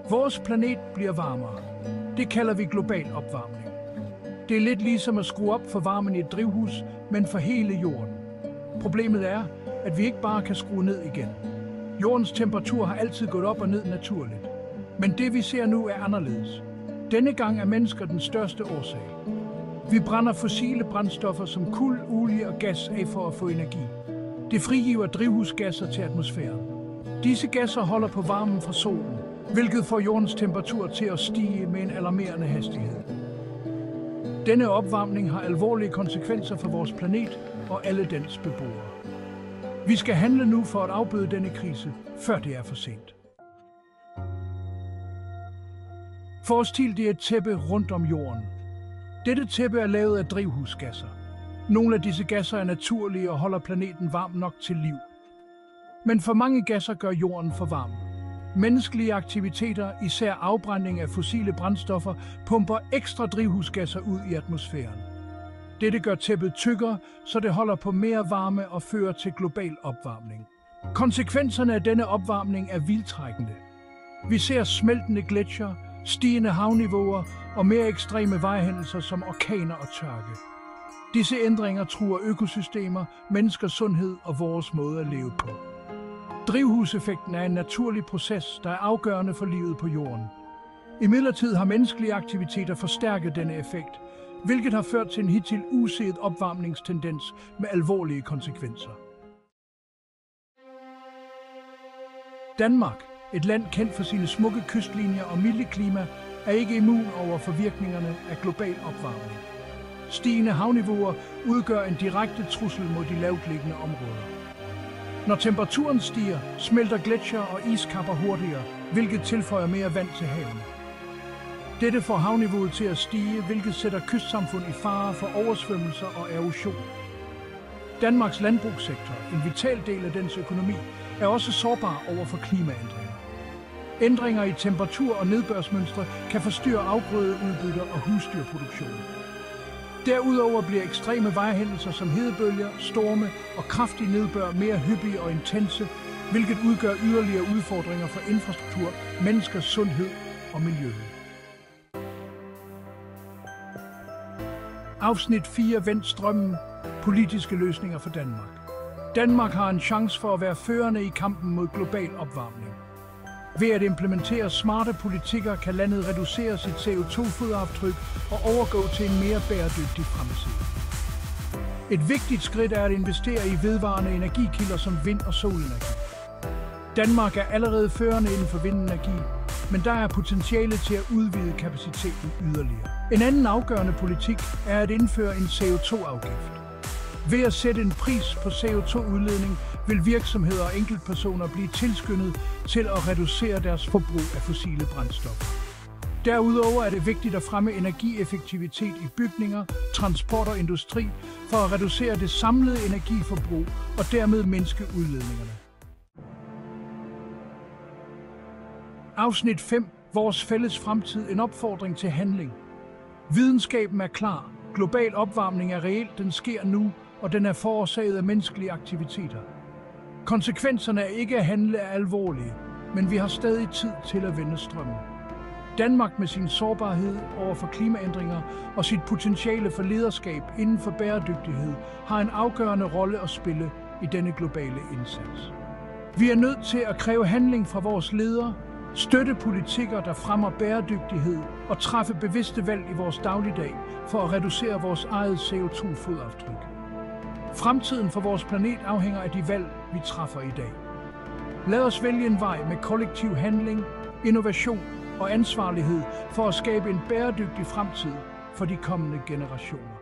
Vores planet bliver varmere. Det kalder vi global opvarmning. Det er lidt ligesom at skrue op for varmen i et drivhus, men for hele jorden. Problemet er, at vi ikke bare kan skrue ned igen. Jordens temperatur har altid gået op og ned naturligt. Men det vi ser nu er anderledes. Denne gang er mennesker den største årsag. Vi brænder fossile brændstoffer som kul, olie og gas af for at få energi. Det frigiver drivhusgasser til atmosfæren. Disse gasser holder på varmen fra solen, hvilket får jordens temperatur til at stige med en alarmerende hastighed. Denne opvarmning har alvorlige konsekvenser for vores planet og alle dens beboere. Vi skal handle nu for at afbøde denne krise, før det er for sent. Forestil dig et tæppe rundt om jorden. Dette tæppe er lavet af drivhusgasser. Nogle af disse gasser er naturlige og holder planeten varm nok til liv. Men for mange gasser gør jorden for varm. Menneskelige aktiviteter, især afbrænding af fossile brændstoffer, pumper ekstra drivhusgasser ud i atmosfæren. Dette gør tæppet tykkere, så det holder på mere varme og fører til global opvarmning. Konsekvenserne af denne opvarmning er vildtrækkende. Vi ser smeltende gletsjer, stigende havniveauer og mere ekstreme vejrhændelser som orkaner og tørke. Disse ændringer truer økosystemer, menneskers sundhed og vores måde at leve på. Drivhuseffekten er en naturlig proces, der er afgørende for livet på jorden. Imidlertid har menneskelige aktiviteter forstærket denne effekt, hvilket har ført til en hidtil uset opvarmningstendens med alvorlige konsekvenser. Danmark, et land kendt for sine smukke kystlinjer og milde klima, er ikke immun over for virkningerne af global opvarmning. Stigende havniveauer udgør en direkte trussel mod de lavtliggende områder. Når temperaturen stiger, smelter gletsjer og iskapper hurtigere, hvilket tilføjer mere vand til havene. Dette får havniveauet til at stige, hvilket sætter kystsamfund i fare for oversvømmelser og erosion. Danmarks landbrugssektor, en vital del af dens økonomi, er også sårbar over for klimaændringer. Ændringer i temperatur- og nedbørsmønstre kan forstyrre afgrødeudbytter og husdyrproduktion. Derudover bliver ekstreme vejrhændelser som hedebølger, storme og kraftig nedbør mere hyppige og intense, hvilket udgør yderligere udfordringer for infrastruktur, menneskers sundhed og miljøet. Afsnit 4. Vend strømmen. Politiske løsninger for Danmark. Danmark har en chance for at være førende i kampen mod global opvarmning. Ved at implementere smarte politikker kan landet reducere sit CO2-fodaftryk og overgå til en mere bæredygtig fremtid. Et vigtigt skridt er at investere i vedvarende energikilder som vind- og solenergi. Danmark er allerede førende inden for vindenergi, men der er potentiale til at udvide kapaciteten yderligere. En anden afgørende politik er at indføre en CO2-afgift. Ved at sætte en pris på CO2-udledning vil virksomheder og enkeltpersoner blive tilskyndet til at reducere deres forbrug af fossile brændstoffer. Derudover er det vigtigt at fremme energieffektivitet i bygninger, transport og industri for at reducere det samlede energiforbrug og dermed mindske udledningerne. Afsnit 5. Vores fælles fremtid. En opfordring til handling. Videnskaben er klar. Global opvarmning er reelt, den sker nu, og den er forårsaget af menneskelige aktiviteter. Konsekvenserne af ikke at handle er alvorlige, men vi har stadig tid til at vende strømmen. Danmark med sin sårbarhed over for klimaændringer og sit potentiale for lederskab inden for bæredygtighed har en afgørende rolle at spille i denne globale indsats. Vi er nødt til at kræve handling fra vores ledere, støtte politikker, der fremmer bæredygtighed og træffe bevidste valg i vores dagligdag for at reducere vores eget CO2-fodaftryk. Fremtiden for vores planet afhænger af de valg, vi træffer i dag. Lad os vælge en vej med kollektiv handling, innovation og ansvarlighed for at skabe en bæredygtig fremtid for de kommende generationer.